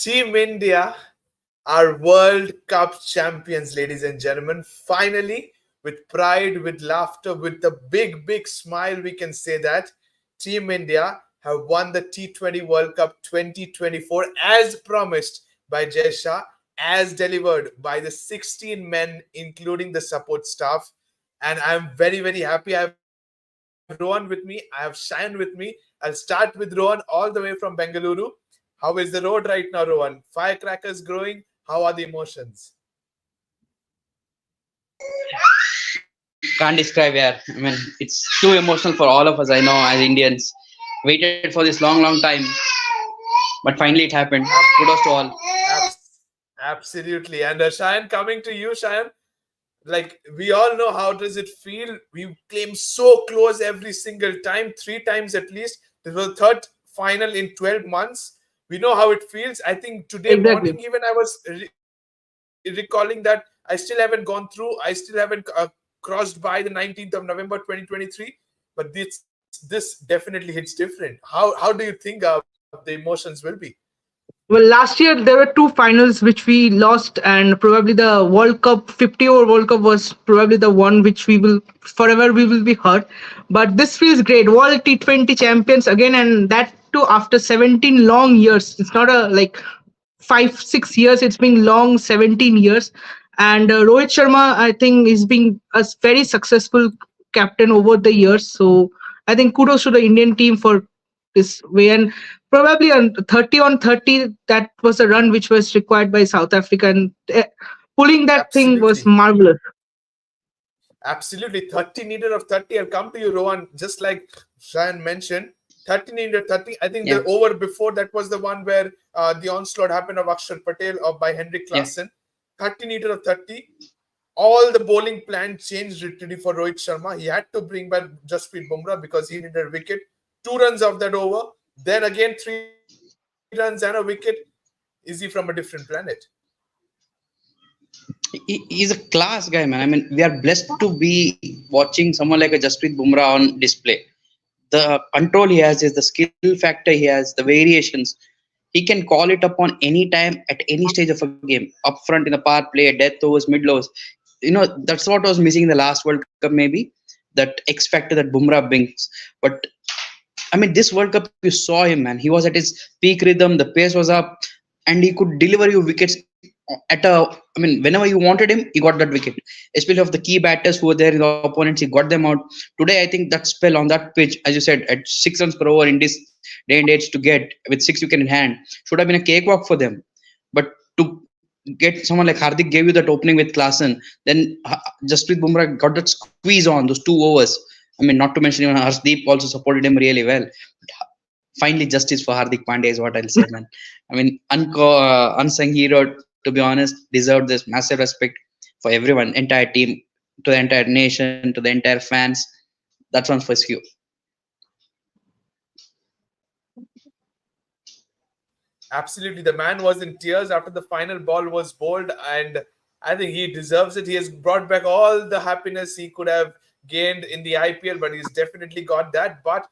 Team India are World Cup champions, ladies and gentlemen. Finally, with pride, with laughter, with the big, big smile, we can say that Team India have won the T20 World Cup 2024 as promised by Jay Shah, as delivered by the 16 men, including the support staff. And I'm very, very happy. I have Rohan with me. I have Shayan with me. I'll start with Rohan all the way from Bengaluru. How is the road right now, Rohan? Firecrackers growing. How are the emotions? Can't describe, yeah. I mean, it's too emotional for all of us. I know, as Indians, waited for this long, long time, but finally it happened. Ab- Kudos to all. Absolutely. And Shayan, coming to you, Shayan, like we all know how does it feel. We came so close every single time, three times at least. This was the third final in 12 months. We know how it feels. I think today Exactly. morning, even I was recalling that I still haven't gone through. I still haven't crossed by the 19th of November 2023. But this definitely hits different. How do you think the emotions will be? Well, last year there were two finals which we lost, and probably the World Cup 50 over World Cup was probably the one which we will forever we will be hurt. But this feels great. World T20 champions again, and that too after 17 long years. It's not a like 5 6 years. It's been long 17 years, and Rohit Sharma I think is being a very successful captain over the years. So I think kudos to the Indian team for this way. And probably on 30 on 30, that was a run which was required by South Africa, and pulling that thing was Absolutely. marvelous. Absolutely. 30 needed of 30. I'll come to you, Rohan. Just like Shayan mentioned, 30 needed 30. I think Yeah, the over before that was the one where the onslaught happened of Akshar Patel or by Henrik yeah. Larsson. 30 needed of 30. All the bowling plan changed literally for Rohit Sharma. He had to bring back Jasprit Bumrah because he needed a wicket. 2 runs of that over. Then again, 3 runs and a wicket. Is he from a different planet? He's a class guy, man. I mean, we are blessed to be watching someone like a Jasprit Bumrah on display. The control he has is the skill factor he has, the variations. He can call it upon any time at any stage of a game, up front in the power play, death overs, mid overs. That's what was missing in the last World Cup, maybe that X factor that Bumrah brings. But I mean, this World Cup, you saw him, man. He was at his peak rhythm. The pace was up, and he could deliver you wickets at a. I mean, whenever you wanted him, he got that wicket. Especially of the key batters who were there in the opponents, he got them out. Today, I think that spell on that pitch, as you said, at 6 runs per over in this day and age to get with 6 wickets in hand should have been a cakewalk for them. But to get someone like Hardik gave you that opening with Klassen, then Jasprit Bumrah got that squeeze on those 2 overs. I mean, not to mention even Harshdeep also supported him really well. Finally, justice for Hardik Pandya is what I'll say, man. I mean, unsung hero, to be honest, deserved this massive respect for everyone, entire team, to the entire nation, to the entire fans. That's one's first few. Absolutely. The man was in tears after the final ball was bowled, and I think he deserves it. He has brought back all the happiness he could have gained in the IPL, but he's definitely got that. But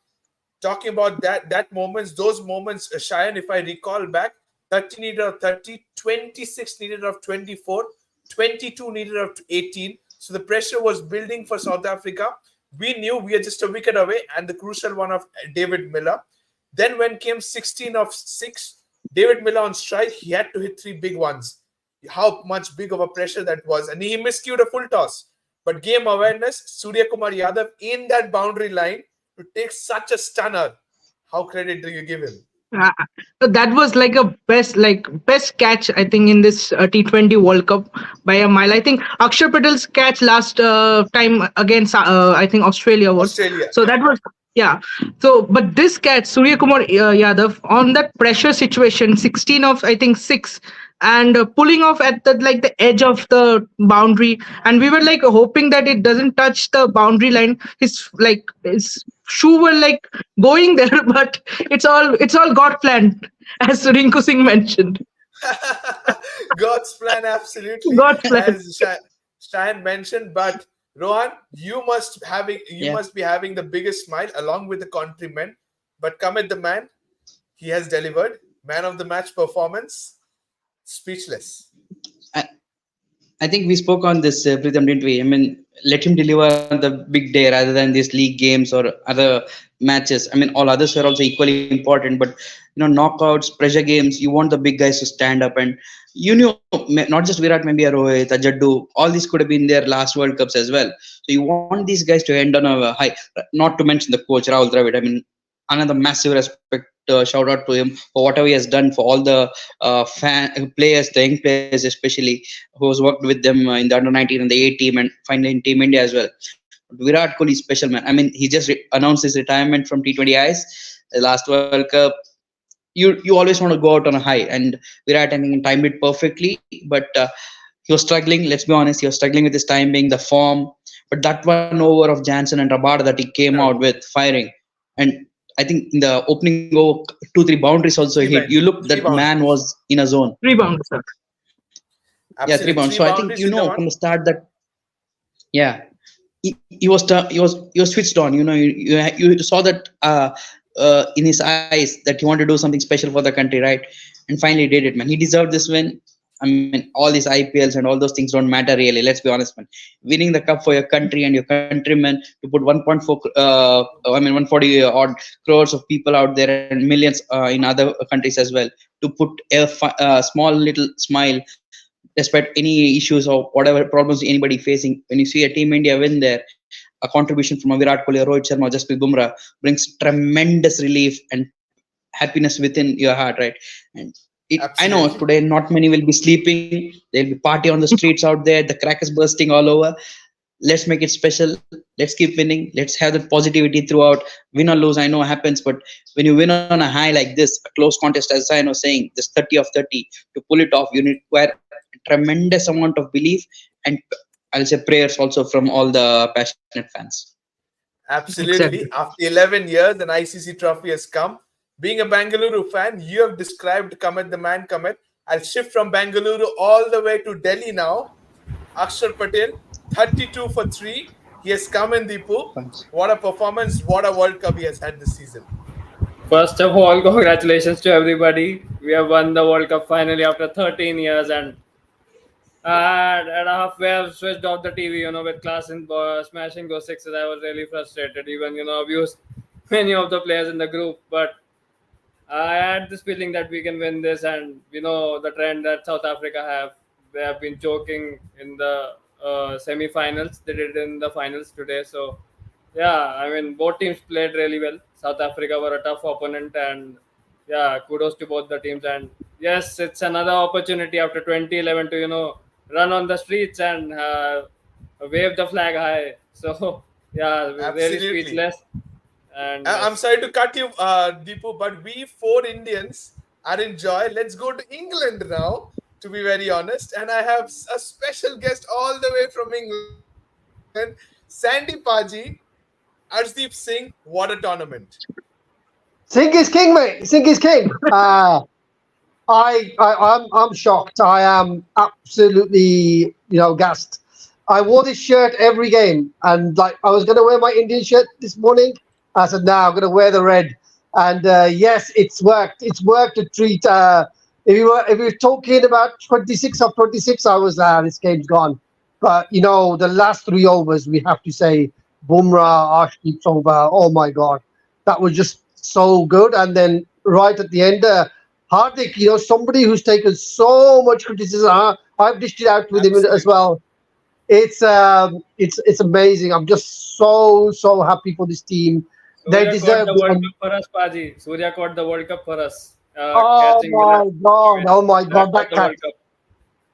talking about that moments, those moments, Shayan, if I recall back, 30 needed of 30, 26 needed of 24, 22 needed of 18. So the pressure was building for South Africa. We knew we are just a wicket away, and the crucial one of David Miller. Then when came 16 of 6, David Miller on strike, he had to hit three big ones. How much big of a pressure that was. And he miscued a full toss. But game awareness, Surya Kumar Yadav in that boundary line to take such a stunner. How credit do you give him? Uh, that was like a best catch I think in this T20 World Cup by a mile. I think Akshar Patel's catch last time against I think Australia was. Australia. So that was yeah. So but this catch Surya Kumar Yadav on that pressure situation, 16 of I think 6, and pulling off at the like the edge of the boundary, and we were like hoping that it doesn't touch the boundary line. His shoe were like going there, but it's all God planned, as Rinku Singh mentioned. God's plan, absolutely, God's plan. as Stan mentioned. But Rohan, you Yeah. must be having the biggest smile along with the countrymen. But Kamit the man, he has delivered man of the match performance. speechless. I, I think we spoke on this, Pritham, didn't we? I mean, let him deliver on the big day rather than these league games or other matches. I mean, all others were also equally important, but knockouts, pressure games, you want the big guys to stand up. And not just Virat, maybe a Rohit, a Jaddu, all these could have been their last World Cups as well. So you want these guys to end on a high. Not to mention the coach Rahul Dravid. I mean, another massive respect. Shout out to him for whatever he has done for all the players, the young players especially, who has worked with them in the under 19 and the A team, and finally in Team India as well. Virat Kohli is special, man. I mean, he just announced his retirement from T20 Ice, the last World Cup. You always want to go out on a high, and Virat, I mean, timed it perfectly. But he was struggling. Let's be honest, he was struggling with his timing, the form. But that one over of Jansen and Rabada that he came out Terrible. with, firing, and I think in the opening over, 2-3 boundaries also Three, hit. You look, three that man boundaries. was in a zone. Rebound, sir. Yeah, three Absolutely. boundaries. Three So I think boundaries in the from one. the start that, yeah, he was switched on. You saw that in his eyes that he wanted to do something special for the country, right? And finally he did it, man. He deserved this win. I mean, all these IPLs and all those things don't matter really. Let's be honest, man. Winning the cup for your country and your countrymen, to put 1.4, 140 odd crores of people out there and millions in other countries as well, to put a small little smile despite any issues or whatever problems anybody facing. When you see a Team India win there, a contribution from a Virat Kohli, Rohit Sharma, Jasprit Bumrah brings tremendous relief and happiness within your heart, right? And I know Absolutely. today not many will be sleeping. There'll be party on the streets out there. The crackers bursting all over. Let's make it special. Let's keep winning. Let's have that positivity throughout. Win or lose, I know happens, but when you win on a high like this, a close contest, as I know saying, this 30 of 30, to pull it off, you require a tremendous amount of belief and, I'll say, prayers also from all the passionate fans. Absolutely. Exactly. After 11 years, an ICC trophy has come. Being a Bangalore fan, you have described Kamet, the man Kamet. I'll shift from Bangalore all the way to Delhi now. Akshar Patel, 32 for 3. He has come in Deepu. Thanks. What a performance. What a World Cup he has had this season. First of all, congratulations to everybody. We have won the World Cup finally after 13 years, and at halfway I've switched off the TV. With class and smashing those sixes, I was really frustrated. Even abused many of the players in the group, but I had this feeling that we can win this, and the trend that South Africa have. They have been choking in the semi-finals. They did in the finals today. So, yeah, I mean, both teams played really well. South Africa were a tough opponent, and yeah, kudos to both the teams. And yes, it's another opportunity after 2011 to run on the streets and wave the flag high. So, yeah, really Absolutely. speechless. And I'm yes. sorry to cut you, Deepu, but we four Indians are in joy. Let's go to England now, to be very honest. And I have a special guest all the way from England, Sandy Paji, Arshdeep Singh. What a tournament. Sink is king, mate. Sink is king. I'm shocked. I am absolutely, gassed. I wore this shirt every game, and like I was gonna wear my Indian shirt this morning. I said, "No, I'm gonna wear the red." And yes, it's worked. It's worked to treat. If you were talking about 26 of 26, I was this game's gone. But the last 3 overs, we have to say, Bumrah, Arshdeep's over. Oh my God, that was just so good. And then right at the end, Hardik, somebody who's taken so much criticism. I've dished it out with him as Absolutely. well. It's amazing. I'm just so happy for this team. They Surya caught deserve the this. World Cup for us, Paji. Surya caught the World Cup for us, Oh catching Virat my to God! win. Oh my That God! was That the catch. World Cup.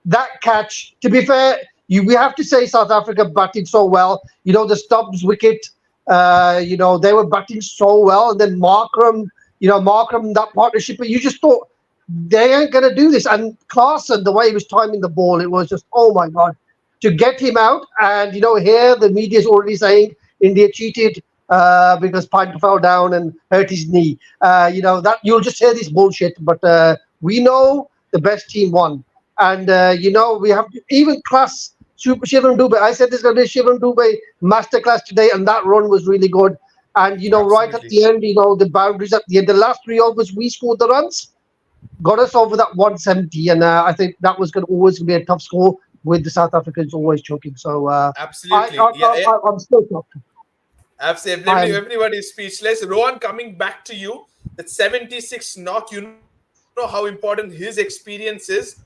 That catch. To be fair, we have to say South Africa batted so well. The Stubbs wicket. They were batting so well, and then Markram, that partnership. But you just thought they ain't gonna do this. And Clarkson, the way he was timing the ball, it was just, oh my God, to get him out. And here the media is already saying India cheated because Pine fell down and hurt his knee. That you'll just hear this bullshit. But we know the best team won, and we have to, even class. Shivam Dubey. I said there's going to be a Shivam Dubey masterclass today, and that run was really good. And right at Absolutely. the end, the boundaries at the end, the last 3 overs, we scored the runs. got us over that 170, and I think that was going to always be a tough score with the South Africans always choking. So Absolutely. Yeah, yeah. I'm still shocked. Absolutely. I'm Everybody is speechless. Rohan, coming back to you, that 76 knock, you know how important his experience is.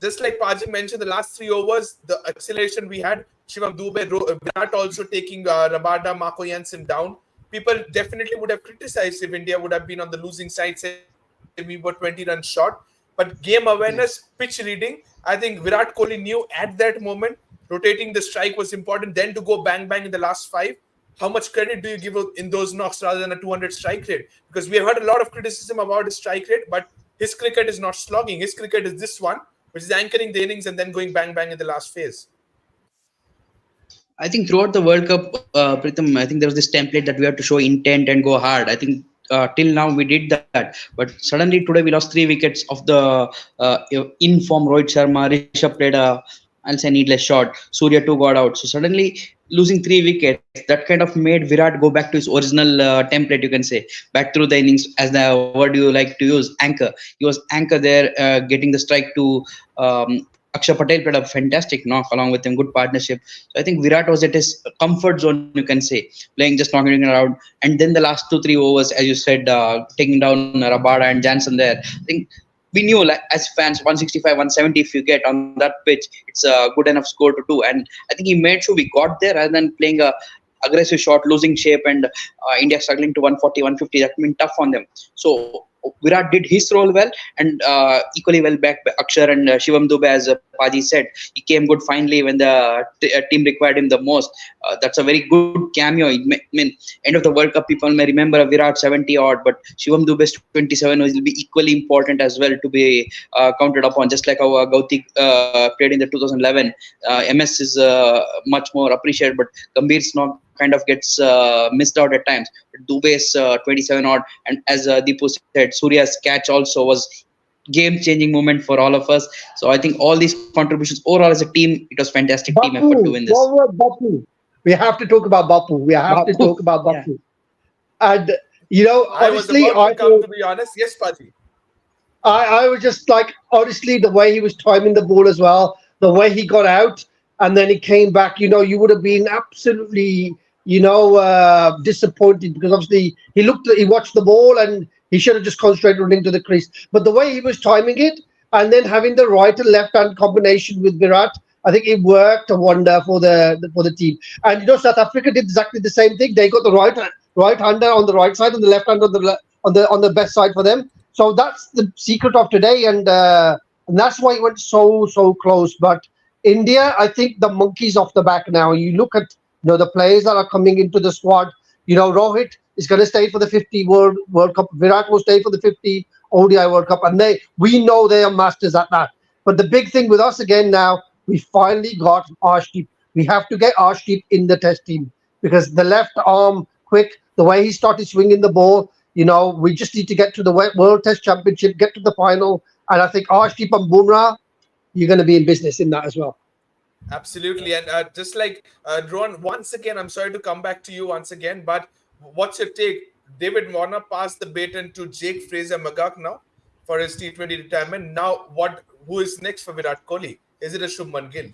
Just like Paji mentioned, the last 3 overs, the acceleration we had, Shivam Dube, Virat also taking Rabada, Marco Jansen down. People definitely would have criticized if India would have been on the losing side, say we were 20 runs short. But game awareness, pitch reading, I think Virat Kohli knew at that moment rotating the strike was important. Then to go bang bang in the last five, how much credit do you give in those knocks rather than a 200 strike rate? Because we have heard a lot of criticism about his strike rate, but his cricket is not slogging. His cricket is this one, which is anchoring the innings and then going bang bang in the last phase. I think throughout the World Cup, Pritham, I think there was this template that we have to show intent and go hard. I think till now we did that, but suddenly today we lost 3 wickets of the in form Rohit Sharma. Rishabh played a, I'll say, needless shot. Surya too got out. So suddenly losing 3 wickets, that kind of made Virat go back to his original template, you can say, back through the innings, as the word you like to use, anchor. He was anchor there, getting the strike to. Akshay Patel played a fantastic knock along with him, good partnership. So I think Virat was at his comfort zone, you can say, playing just knocking it around. And then the last 2-3 overs, as you said, taking down Rabada and Jansen there. I think we knew, like, as fans, 165, 170 if you get on that pitch, it's a good enough score to do. And I think he made sure we got there rather than playing a aggressive shot, losing shape, and India struggling to 140, 150. That meant tough on them. So Virat did his role well, and equally well back by Akshar and Shivam Dube, as Paji said. He came good finally when the team required him the most. That's a very good cameo. I mean, end of the World Cup, people may remember a Virat 70 odd, but Shivam Dube's 27 will be equally important as well to be counted upon. Just like how Gauti played in the 2011, MS is much more appreciated, but Gambhir's not kind of gets missed out at times. Dube's 27 odd, and as Deepu said, Surya's catch also was game-changing moment for all of us. So I think all these contributions overall as a team, it was fantastic team effort to Bapu, win this. forward Bapu. We have to talk about Bapu. We have to talk about Yeah. Bapu. And you know, I was honestly, about to come, to be honest. Yes, Paji. I was just like, honestly, the way he was timing the ball as well, the way he got out and then he came back, you know, you would have been absolutely, disappointed because obviously he watched the ball and he should have just concentrated running to the crease. But the way he was timing it and then having the right and left hand combination with Virat, I think it worked a wonder for the team. And you know, South Africa did exactly the same thing. They got the right hander on the right side and the left hand on the best side for them. So that's the secret of today, and that's why it went so close. But India, I think the monkey's off the back now. You look at the players that are coming into the squad. You know, Rohit is going to stay for the 50 World Cup. Virat will stay for the 50 ODI World Cup, and we know they are masters at that. But the big thing with us again now, we finally got Arshdeep. We have to get Arshdeep in the Test team because the left arm quick, the way he started swinging the ball. You know, we just need to get to the World Test Championship, get to the final, and I think Arshdeep and Bumrah, you're going to be in business in that as well. Absolutely. And just like Ron, once again, I'm sorry to come back to you once again, but what's your take? David Warner passed the baton to Jake Fraser Magak now for his T20 retirement. Now, who is next for Virat Kohli? Is it a Shubman Gill?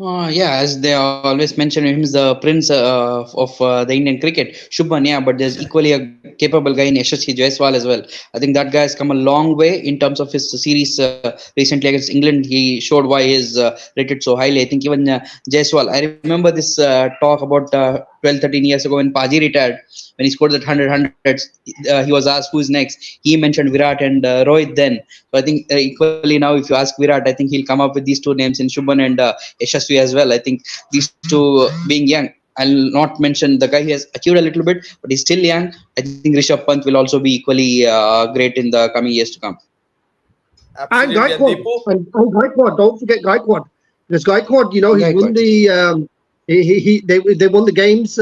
Yeah, as they always mention him, is the prince of the Indian cricket, Shubman. Yeah, but there's equally a capable guy in Yashasvi Jaiswal as well. I think that guy has come a long way in terms of his series recently against England. He showed why he's rated so highly. I think even Jaiswal. I remember this talk about 12, 13 years ago when Paji retired, when he scored that 100. He was asked who's next. He mentioned Virat and Rohit then. So I think equally now, if you ask Virat, I think he'll come up with these two names in Shubman and Yashasvi as well. I think these two being young, I'll not mention the guy. He has achieved a little bit, but he's still young. I think Rishabh Pant will also be equally great in the coming years to come. And Absolutely. And Gaikwad, Deepu? and Gaikwad, don't forget Gaikwad. Because Gaikwad, he's won Gaikwad. they won the games.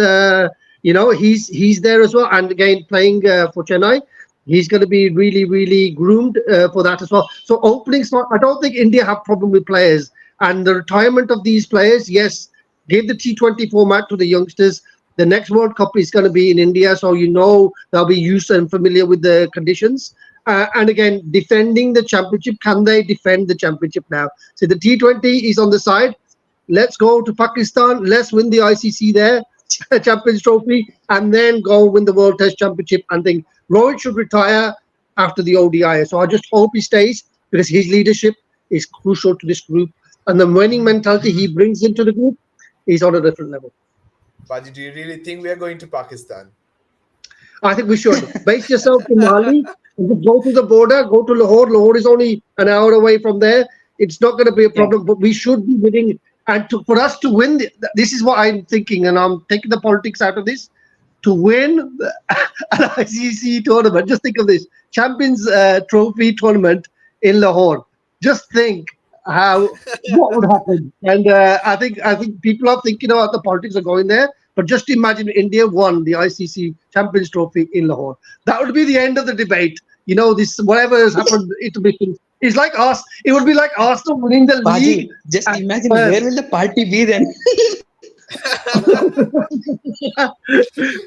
He's there as well, and again playing for Chennai. He's going to be really groomed for that as well. So opening slot, I don't think India have problem with players and the retirement of these players. Yes, gave the T20 format to the youngsters. The next World Cup is going to be in India, so they'll be used and familiar with the conditions. And again, defending the championship, can they defend the championship now? So the T20 is on the side. Let's go to Pakistan. Let's win the ICC there, Champions Trophy, and then go win the World Test Championship. And think Rohit should retire after the ODI. So I just hope he stays because his leadership is crucial to this group. And the winning mentality he brings into the group is on a different level. Paji, do you really think we are going to Pakistan? I think we should base yourself in Mali. Just go to the border, go to Lahore. Lahore is only an hour away from there. It's not going to be a problem, but we should be winning. And for us to win, this is what I'm thinking, and I'm taking the politics out of this. To win an ICC tournament, just think of this Champions Trophy tournament in Lahore. Just think what would happen. And I think people are thinking about the politics of going there. But just imagine India won the ICC Champions Trophy in Lahore. That would be the end of the debate. This whatever has happened, it will be. It's like us. It would be like Arsenal winning the league. Paji, just imagine where will the party be then?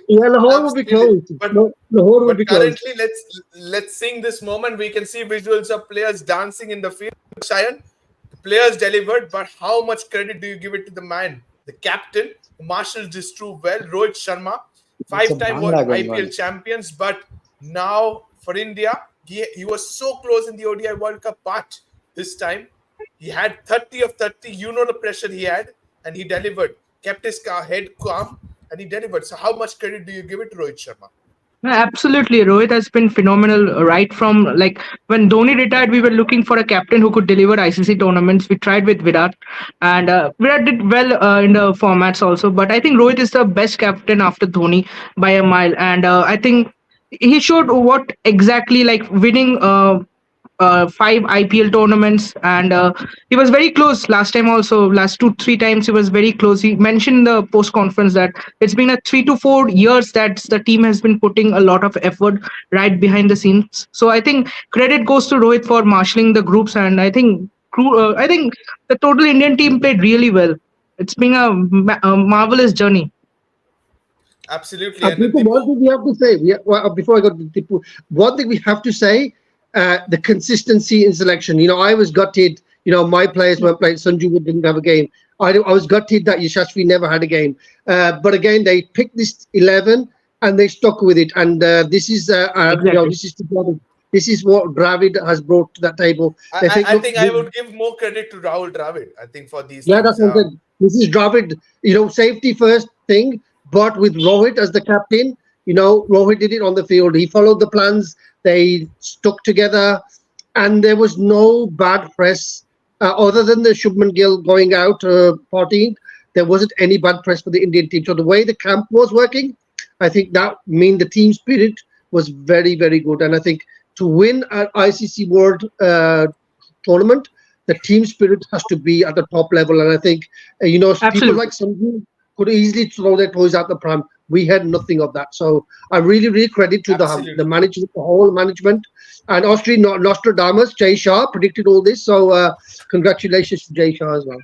Yeah, Lahore would be closed. But, Lahore would be closed. Currently, let's sing this moment. We can see visuals of players dancing in the field. Shayan, the players delivered, but how much credit do you give it to the man, the captain, who marshals this too well, Rohit Sharma, five-time world IPL champions, but now for India, he was so close in the ODI World Cup, but this time he had 30 of 30. The pressure he had, and he delivered. Kept his head calm, and he delivered. So how much credit do you give it to Rohit Sharma? No, absolutely. Rohit has been phenomenal right from like when Dhoni retired, we were looking for a captain who could deliver ICC tournaments. We tried with Virat, and Virat did well in the formats also. But I think Rohit is the best captain after Dhoni by a mile, and I think he showed what exactly like winning 5 IPL tournaments, and he was very close last time also. Last 2-3 times he was very close. He mentioned in the post conference that it's been a 3 to 4 years that the team has been putting a lot of effort right behind the scenes. So I think credit goes to Rohit for marshalling the groups, and I think the total Indian team played really well. It's been a marvelous journey. Absolutely. And Tipu, one thing we have to say, before I go to Tipu, one thing we have to say, the consistency in selection. I was gutted. My players weren't playing. Sanju didn't have a game. I was gutted that Yashashvi never had a game. But again, they picked this 11 and they stuck with it. And this is, this is what Dravid has brought to that table. I think I would give more credit to Rahul Dravid. I think for these. Yeah, that's what I said. This is Dravid. Safety first thing. But with Rohit as the captain, Rohit did it on the field. He followed the plans. They stuck together, and there was no bad press other than the Shubman Gill going out partying. There wasn't any bad press for the Indian team. So the way the camp was working, I think that mean the team spirit was very, very good. And I think to win an ICC World tournament, the team spirit has to be at the top level. And I think people like Sanju could easily throw their toys out the pram. We had nothing of that. So I really, really credit to the management, the whole management. And Austrian Nostradamus, Jay Shah, predicted all this. So congratulations to Jay Shah as well.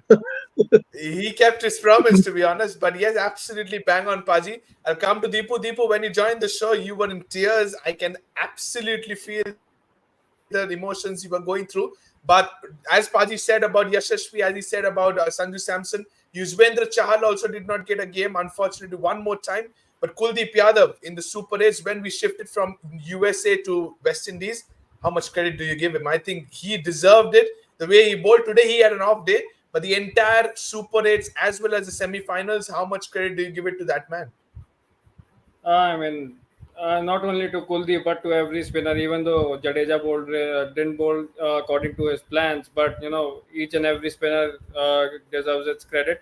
He kept his promise, to be honest. But yes, absolutely bang on, Paji. I'll come to Deepu. Deepu, when you joined the show, you were in tears. I can absolutely feel the emotions you were going through. But as Paji said about Yashashvi, as he said about Sanju Samson, Yuzvendra Chahal also did not get a game, unfortunately, one more time. But Kuldeep Yadav in the Super 8s, when we shifted from USA to West Indies, how much credit do you give him? I think he deserved it. The way he bowled today, he had an off day. But the entire Super 8s as well as the semi-finals, how much credit do you give it to that man? Not only to Kuldeep but to every spinner. Even though Jadeja didn't bowl according to his plans, but each and every spinner deserves its credit.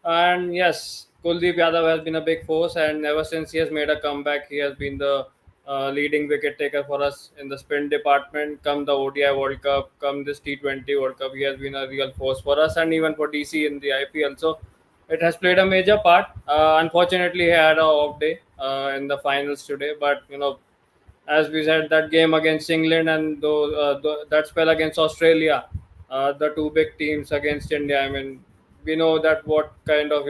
And yes, Kuldeep Yadav has been a big force, and ever since he has made a comeback, he has been the leading wicket taker for us in the spin department. Come the ODI World Cup, come this T20 World Cup, he has been a real force for us, and even for DC in the IPL. So it has played a major part. Unfortunately, he had an off day in the finals today. But as we said, that game against England and that spell against Australia, the two big teams against India. we know that what kind of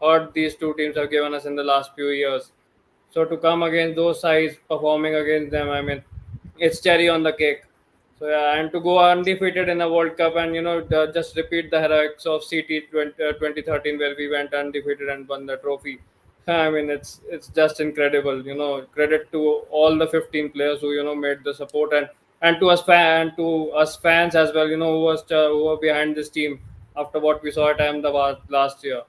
hurt these two teams have given us in the last few years. So to come against those sides, performing against them, I mean, it's cherry on the cake. So yeah, and to go undefeated in a World Cup and just repeat the heroics of CT 2013 where we went undefeated and won the trophy. I mean, it's just incredible. Credit to all the 15 players who made the support, and to us fans as well. Who were behind this team after what we saw at Ahmedabad last year.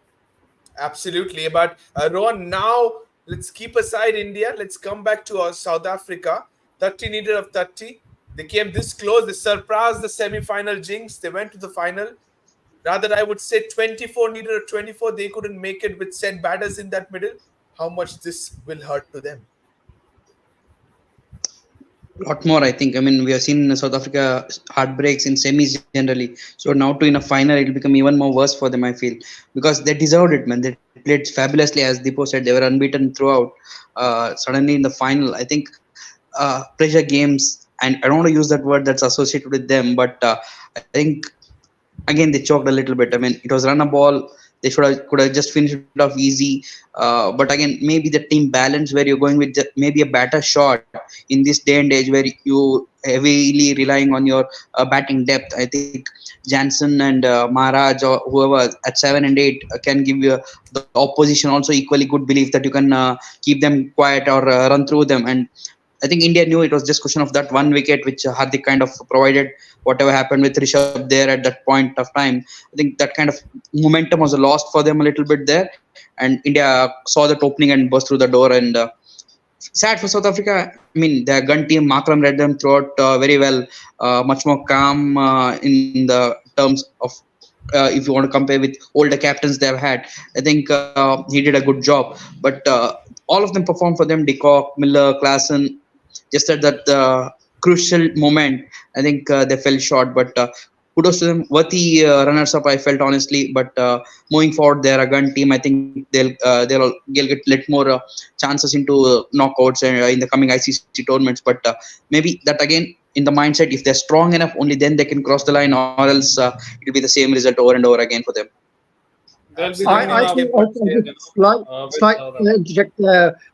Absolutely. But Rohan, now let's keep aside India. Let's come back to South Africa. 30 needed of 30. They came this close. They surpassed the semi-final jinx. They went to the final. Rather, I would say 24 needed of 24. They couldn't make it with set batters in that middle. How much this will hurt to them? Lot more, I think. I mean, we have seen South Africa heartbreaks in semis generally. So now to in a final, it will become even more worse for them, I feel, because they deserved it, man. They played fabulously, as Deepo said. They were unbeaten throughout. Suddenly in the final, I think pressure games, and I don't want to use that word that's associated with them, but I think again they choked a little bit. I mean, it was run a ball. They could have just finished it off easy. But again, maybe the team balance where you're going with maybe a batter shot in this day and age where you heavily relying on your batting depth. I think Jansen and Maharaj or whoever at 7 and 8 can give you the opposition also equally good belief that you can keep them quiet or run through them. And I think India knew it was just question of that one wicket which Hardik kind of provided. Whatever happened with Rishabh there at that point of time, I think that kind of momentum was lost for them a little bit there, and India saw that opening and burst through the door. And sad for South Africa. I mean, their gun team, Markram read them throughout very well, much more calm in the terms of if you want to compare with older captains they've had. I think he did a good job, but all of them performed for them. De Kock, Miller, Klassen, just at that crucial moment, I think they fell short. But kudos to them, worthy runners-up. I felt honestly, but moving forward, they're a gun team. I think they'll get let more chances into knockouts in the coming ICC tournaments. But maybe that again in the mindset, if they're strong enough, only then they can cross the line, or else it'll be the same result over and over again for them. They'll be Absolutely. running I up think the stage, slight with South Africa. interject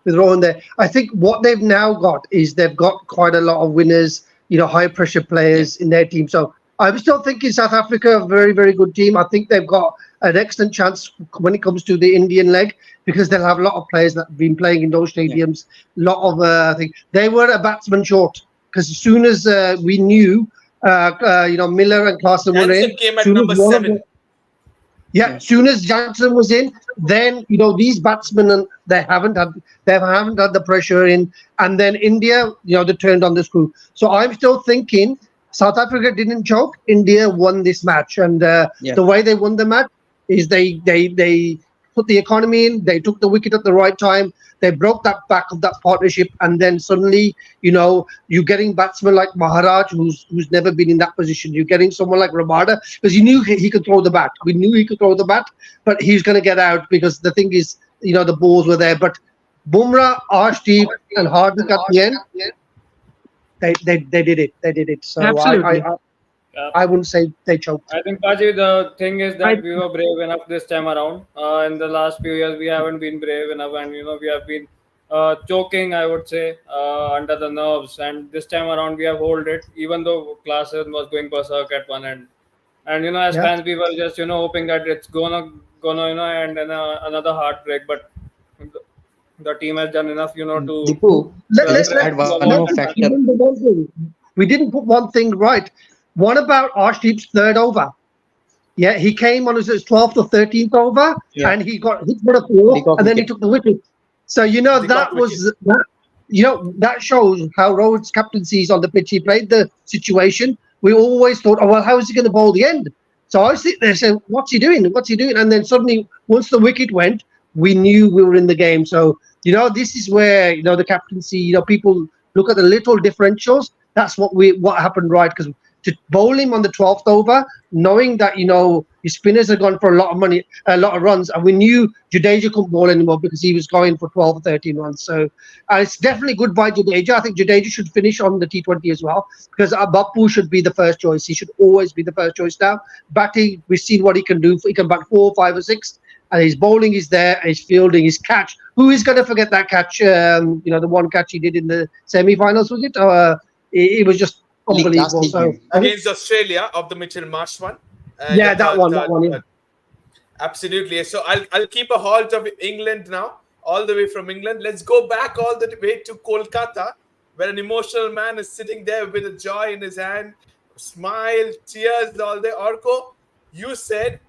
with Rohan there. I think what they've now got is they've got quite a lot of winners, high pressure players in their team. So I'm still thinking South Africa a very, very good team. I think they've got an excellent chance when it comes to the Indian leg because they'll have a lot of players that have been playing in those stadiums. A lot of, I think they were a batsman short because as soon as we knew, Miller and Klaasen were in, Jansen came at soon as number one of 7. yeah, soon as Johnson was in, then these batsmen they haven't had the pressure in, and then India they turned on the screw. So I'm still thinking South Africa didn't choke. India won this match, and the way they won the match is they put the economy in. They took the wicket at the right time. They broke that back of that partnership, and then suddenly, you're getting batsmen like Maharaj, who's never been in that position. You're getting someone like Rabada, because you knew he could throw the bat. We knew he could throw the bat, but he's going to get out because the thing is, the balls were there. But Bumrah, Arshdeep, and Hardik at the end, they did it. They did it. So Absolutely. I wouldn't say they choked. I think, Paji, the thing is that I- we were brave enough this time around. In the last few years, we haven't been brave enough, and we have been choking, I would say, under the nerves. And this time around, we have hold it, even though Klaasen was going berserk at one end. And as Yeah. fans, we were just hoping that it's gonna end in another heartbreak. But the team has done enough, to Dipu, Let's add one let- more let- factor. remember one thing. We didn't put one thing right. What about Arshdeep's third over? Yeah, he came on his 12th or 13th over, Yeah. and he got hit with a four, Peacock and then he wicket. took the wicket. So Peacock that was that shows how Rohit's captaincy is on the pitch. He played the situation. We always thought, oh well, how is he going to bowl the end? So I was sitting there saying, what's he doing? What's he doing? And then suddenly, once the wicket went, we knew we were in the game. So this is where the captaincy. People look at the little differentials. That's what happened right, because to bowl him on the 12th over, knowing that his spinners had gone for a lot of money, a lot of runs, and we knew Jadeja couldn't bowl anymore because he was going for 12 or 13 runs. So it's definitely good by Jadeja. I think Jadeja should finish on the T20 as well, because Bapu should be the first choice. He should always be the first choice now. Batting, we've seen what he can do. He can bat 4, 5, or 6. And his bowling is there, and his fielding, his catch. Who is going to forget that catch? The one catch he did in the semi-finals, was it? It was just unbelievable. So against Australia of the Mitchell Marsh one. That one. Yeah. Absolutely. So I'll keep a halt of England now, all the way from England. Let's go back all the way to Kolkata, where an emotional man is sitting there with a joy in his hand, smile, tears, all day. Orko, you said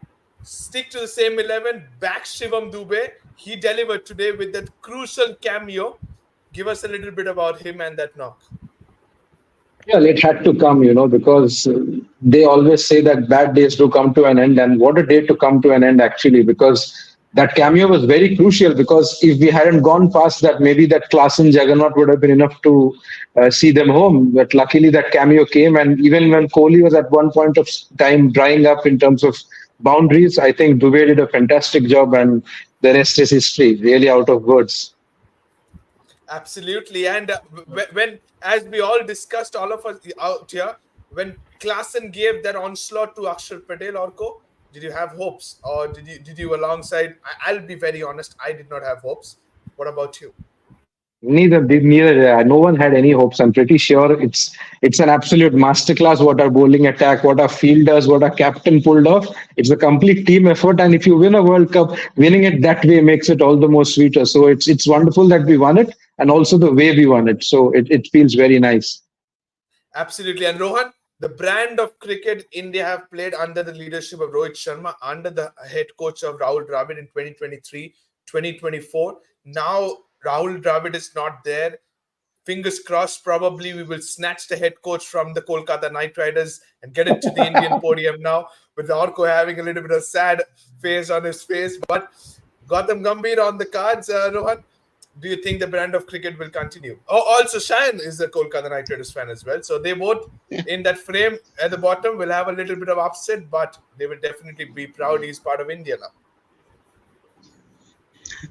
stick to the same 11, back Shivam Dube. He delivered today with that crucial cameo. Give us a little bit about him and that knock. Yeah, it had to come, because they always say that bad days do come to an end. And what a day to come to an end, actually, because that cameo was very crucial. Because if we hadn't gone past that, maybe that Klaasen Juggernaut would have been enough to see them home. But luckily, that cameo came. And even when Kohli was at one point of time drying up in terms of boundaries, I think Dubey did a fantastic job. And the rest is history, really out of words. Absolutely. And when, as we all discussed, all of us out here, when Klaasen gave that onslaught to Akshar Patel, Orko, did you have hopes? Or did you alongside? I'll be very honest, I did not have hopes. What about you? Neither. No one had any hopes. I'm pretty sure it's an absolute masterclass what our bowling attack, what our fielders, what our captain pulled off. It's a complete team effort, and if you win a World Cup, winning it that way makes it all the more sweeter. So it's wonderful that we won it, and also the way we won it. So it feels very nice. Absolutely. And Rohan, the brand of cricket India have played under the leadership of Rohit Sharma, under the head coach of Rahul Dravid in 2023, 2024. Now Rahul Dravid is not there. Fingers crossed, probably we will snatch the head coach from the Kolkata Knight Riders and get it to the Indian podium now, with Orko having a little bit of sad face on his face. But Gautam Gambhir on the cards, Rohan. Do you think the brand of cricket will continue? Oh, also Shayan is a Kolkata Knight Riders fan as well. So they both in that frame at the bottom will have a little bit of upset, but they will definitely be proud he's part of India now.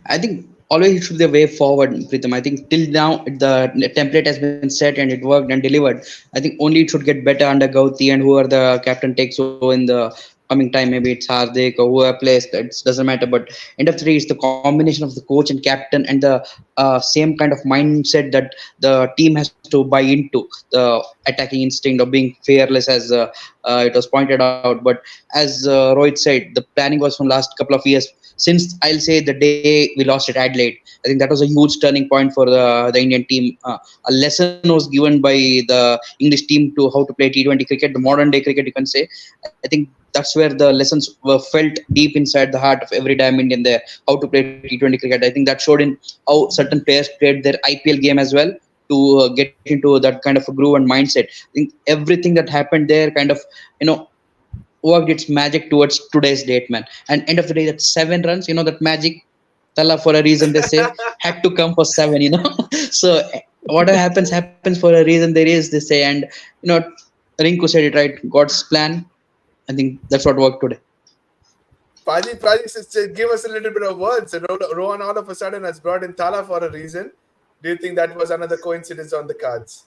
I think always it should be the way forward, Pritham. I think till now the template has been set and it worked and delivered. I think only it should get better under Gauti and whoever the captain takes over in the coming time. Maybe it's Hardik or whoever plays. It doesn't matter. But end of the day, it's the combination of the coach and captain and the same kind of mindset that the team has to buy into, the attacking instinct of being fearless, as it was pointed out. But as Rohit said, the planning was from last couple of years. Since I'll say the day we lost at Adelaide, I think that was a huge turning point for the Indian team. A lesson was given by the English team to how to play T20 cricket, the modern day cricket, you can say. I think that's where the lessons were felt deep inside the heart of every damn Indian there, how to play T20 cricket. I think that showed in how certain players played their IPL game as well to get into that kind of a groove and mindset. I think everything that happened there kind of, worked its magic towards today's date, man. And end of the day, that 7 runs, that magic, Tala for a reason, they say, had to come for 7, So whatever happens for a reason, there is, they say. And, Rinku said it right, God's plan. I think that's what worked today. Praji, give us a little bit of words. Rohan all of a sudden has brought in Tala for a reason. Do you think that was another coincidence on the cards?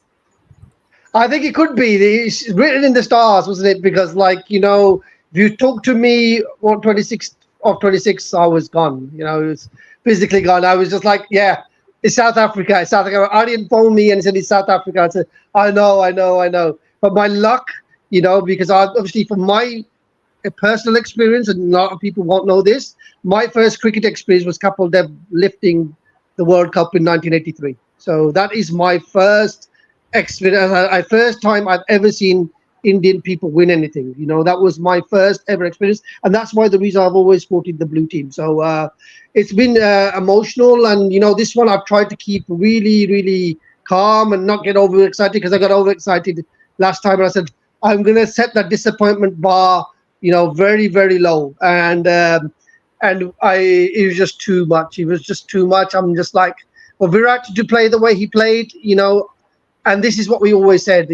I think it could be. It's written in the stars, wasn't it? Because, if you talk to me on 26 of 26, I was gone. It was physically gone. I was just like, yeah, it's South Africa. It's South Africa. Aryan phoned me and said it's South Africa. I said, I know. But my luck, because obviously from my personal experience, and a lot of people won't know this, my first cricket experience was Kapil Dev lifting the World Cup in 1983. So that is my first experience. First time I've ever seen Indian people win anything. That was my first ever experience, and that's why the reason I've always supported the blue team. So it's been emotional, and this one I've tried to keep really, really calm and not get overexcited, because I got overexcited last time, and I said I'm gonna set that disappointment bar, very, very low, and it was just too much. It was just too much. I'm just like, for Virat to play the way he played, and this is what we always said,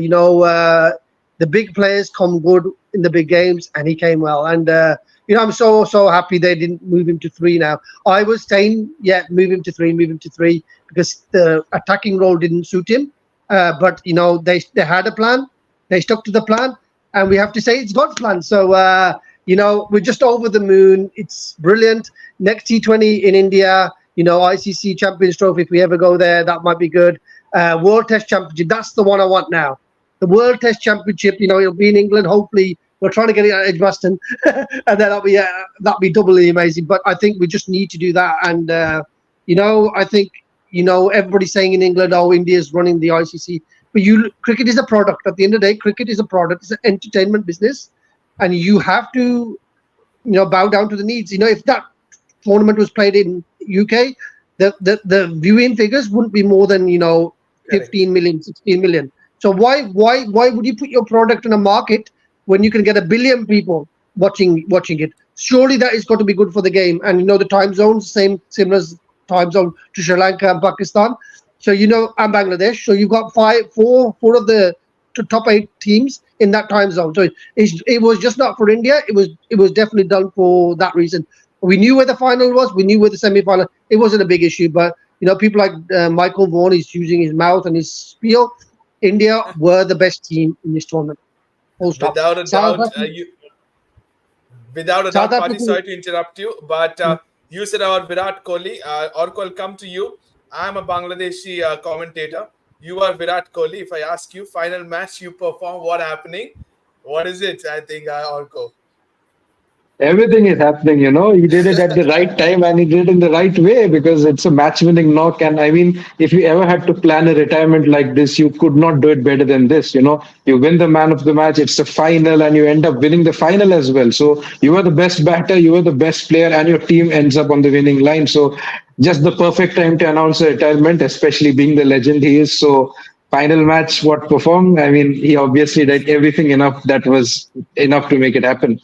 the big players come good in the big games, and he came well. And I'm so happy they didn't move him to three now. I was saying, yeah, move him to three, because the attacking role didn't suit him. But they had a plan, they stuck to the plan, and we have to say it's God's plan. So we're just over the moon. It's brilliant. Next T20 in India, ICC Champions Trophy. If we ever go there, that might be good. World Test Championship. That's the one I want now. The World Test Championship. It'll be in England. Hopefully, we're trying to get it at Edgbaston, and then that'll be doubly amazing. But I think we just need to do that. And I think everybody's saying in England, oh, India's running the ICC. But cricket is a product. At the end of the day, cricket is a product. It's an entertainment business, and you have to bow down to the needs. If that tournament was played in UK, the viewing figures wouldn't be more than 15 million, 16 million. So why would you put your product in a market when you can get 1 billion people watching it? Surely that is got to be good for the game. And the time zones, similar time zone to Sri Lanka and Pakistan. So and Bangladesh. So you've got four of the top 8 teams in that time zone. So it was just not for India. It was definitely done for that reason. We knew where the final was. We knew where the semi-final. It wasn't a big issue, but people like Michael Vaughan is using his mouth and his spiel. India were the best team in this tournament. Full stop. Without a South doubt, Africa- without a South doubt, Pani, Africa- sorry to interrupt you, but you said about Virat Kohli. Orko, I'll come to you. I'm a Bangladeshi commentator. You are Virat Kohli. If I ask you, final match you perform, what happening? What is it? I think Orko. Everything is happening, He did it at the right time and he did it in the right way because it's a match-winning knock. And I mean, if you ever had to plan a retirement like this, you could not do it better than this. You win the man of the match, it's the final, and you end up winning the final as well. So you are the best batter, you are the best player, and your team ends up on the winning line. So just the perfect time to announce a retirement, especially being the legend he is. So final match, what performed? I mean, he obviously did everything enough that was enough to make it happen.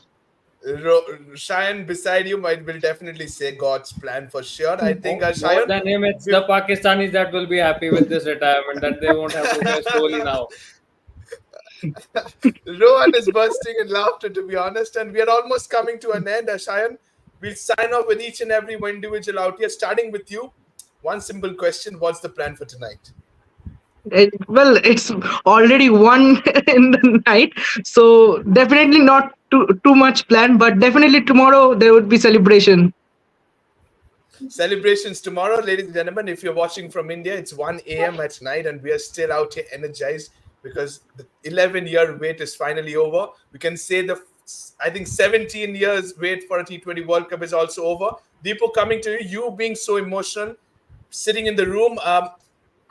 Shayan beside you will definitely say God's plan for sure. I think More Shayan, than him, it's the Pakistanis that will be happy with this retirement, that they won't have to face Kohli now. Rohan is bursting in laughter, to be honest, and we are almost coming to an end. Shayan, we'll sign off with each and every individual out here, starting with you. One simple question: what's the plan for tonight? It's already 1 in the night, so definitely not too much planned, but definitely tomorrow there would be celebration. Celebrations tomorrow, ladies and gentlemen. If you're watching from India, it's 1 a.m. at night, and we are still out here energized because the 11-year wait is finally over. We can say I think 17 years wait for a T20 World Cup is also over. Deepo, coming to you, you being so emotional, sitting in the room,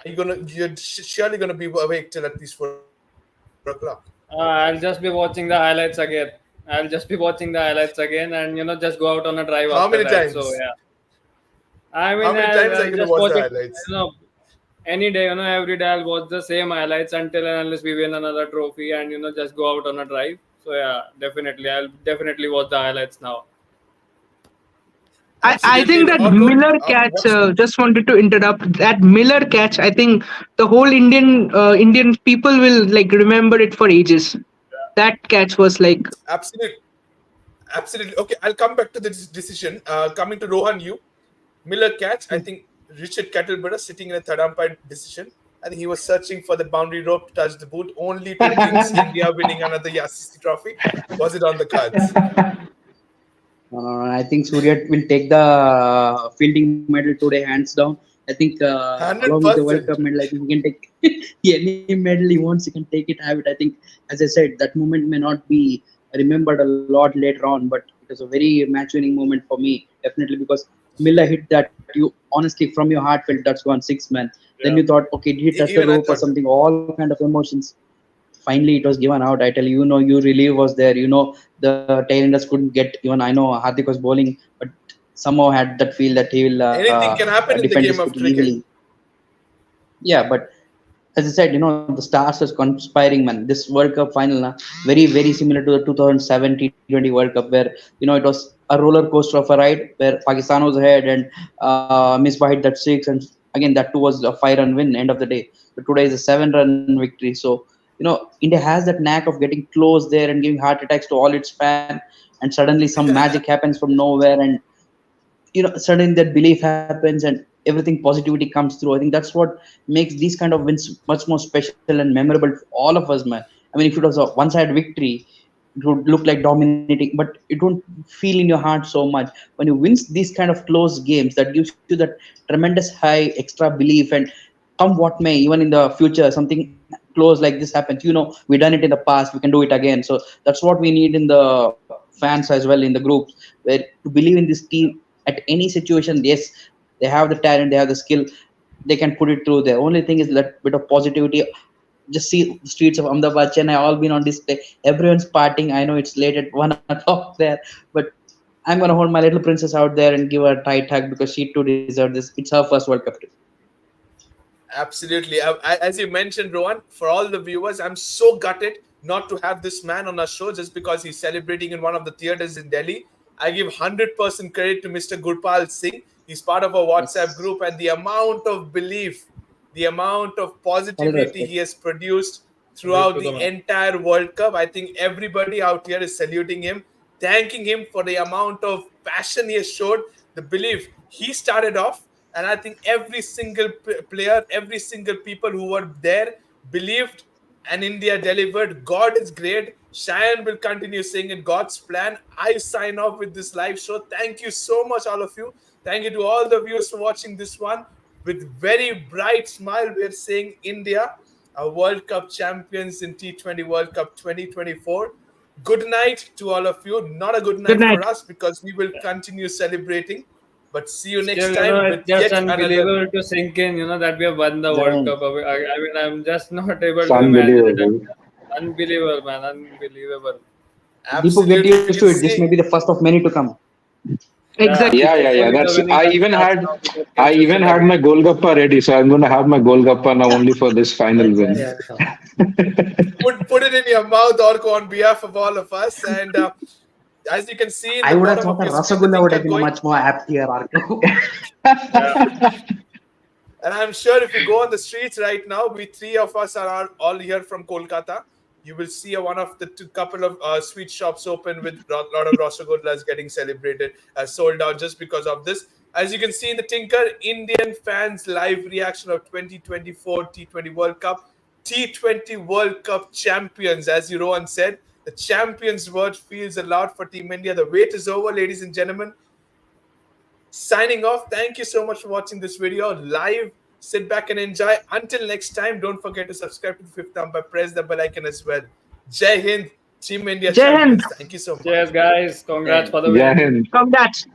you're surely gonna be awake till at least 4 o'clock. I'll just be watching the highlights again. And just go out on a drive. How after many that. times? So yeah. I mean, How many times are you gonna just watch the watching, highlights? any day, every day I'll watch the same highlights until and unless we win another trophy and just go out on a drive. So yeah, definitely, I'll definitely watch the highlights now. I think that Miller catch. Just wanted to interrupt that Miller catch. I think the whole Indian people will remember it for ages. That catch was absolutely okay. I'll come back to this decision. Coming to Rohan, Miller catch. I think Richard Kettleborough sitting in a third umpire decision. I think he was searching for the boundary rope to touch the boot, only to jinx India winning another ICC trophy. Was it on the cards? I think Surya will take the fielding medal today, hands down. I think along with the World Cup medal, I think he can take any medal he wants. He can take it, have it. I think, as I said, that moment may not be remembered a lot later on, but it was a very match-winning moment for me, definitely, because Miller hit that. You honestly, from your heart, felt that's gone 6 man. Then you thought, okay, did he touch the rope or something? All kind of emotions. Finally, it was given out. I tell you, your relief was there. The tailenders couldn't get. Even I know Hardik was bowling, but somehow had that feel that he will. Anything can happen in the game of cricket. Easily. Yeah, but as I said, the stars was conspiring, man. This World Cup final, very, very similar to the 2007 T20 World Cup, where it was a roller coaster of a ride, where Pakistan was ahead and Misbah hit that 6, and again that too was a 5-run win. End of the day, but today is a 7-run victory. So India has that knack of getting close there and giving heart attacks to all its fans, and suddenly some magic happens from nowhere, and suddenly that belief happens and everything positivity comes through. I think that's what makes these kind of wins much more special and memorable for all of us, man. I mean, if it was a one-sided victory, it would look like dominating, but it won't feel in your heart so much. When you win these kind of close games, that gives you that tremendous high extra belief, and come what may, even in the future, something close like this happens. We done it in the past, we can do it again. So that's what we need in the fans as well, in the groups, where to believe in this team at any situation. Yes, they have the talent, they have the skill, they can put it through. The only thing is that bit of positivity. Just see the streets of Ahmedabad, Chennai, all been on display. Everyone's partying. I know it's late at 1 o'clock there, but I'm gonna hold my little princess out there and give her a tight hug because she too deserves this. It's her first World Cup too. Absolutely. As you mentioned, Rohan, for all the viewers, I'm so gutted not to have this man on our show just because he's celebrating in one of the theaters in Delhi. I give 100% credit to Mr. Gurpal Singh. He's part of a WhatsApp group, and the amount of belief, the amount of All positivity he respect. has produced throughout the entire World Cup. I think everybody out here is saluting him, thanking him for the amount of passion he has showed, the belief. He started off, and I think every single player, every single people who were there believed, and India delivered. God is great. Cheyenne will continue saying in God's plan. I sign off with this live show. Thank you so much, all of you. Thank you to all the viewers for watching this one. With very bright smile, we're saying India, our World Cup champions in T20 World Cup 2024. Good night to all of you. Not a good Good night night. for us because we will continue celebrating. But see you next Still, time with it's just yet another. unbelievable to sink in, that we have won the Jai World Hind. Cup. I mean, I'm just not able It's to imagine it. unbelievable. Unbelievable, man. Unbelievable. Deepu, get Absolutely. used We to can it. This may be see. the first of many to come. Yeah, Exactly. Yeah. hopefully the That's. winning one starts now. We can I catch even whistle had again. my Golgappa ready, so I'm going to have my Golgappa now only for this final win. Yeah. Put it in your mouth, Orko, on behalf of all of us. And as you can see in I the would have bottom thought of a your screen, the Rasagulla would thinker have been a going. much more apt here, Arko. Yeah. And I'm sure if you go on the streets right now, we three of us are all here from Kolkata. You will see one of the couple of sweet shops open with a lot of Rasagullas getting celebrated, sold out just because of this. As you can see in the Tinker, Indian fans live reaction of 2024 T20 World Cup. T20 World Cup champions, as Rohan said. The champions word feels a lot for Team India. The wait is over, ladies and gentlemen. Signing off. Thank you so much for watching this video live. Sit back and enjoy. Until next time, don't forget to subscribe to the Fifth Umpire. Press the bell icon as well. Jai Hind, Team India Jai Hind. champions. Thank you so much. Cheers, guys. Congrats And for the Jai win. Hind. Congrats.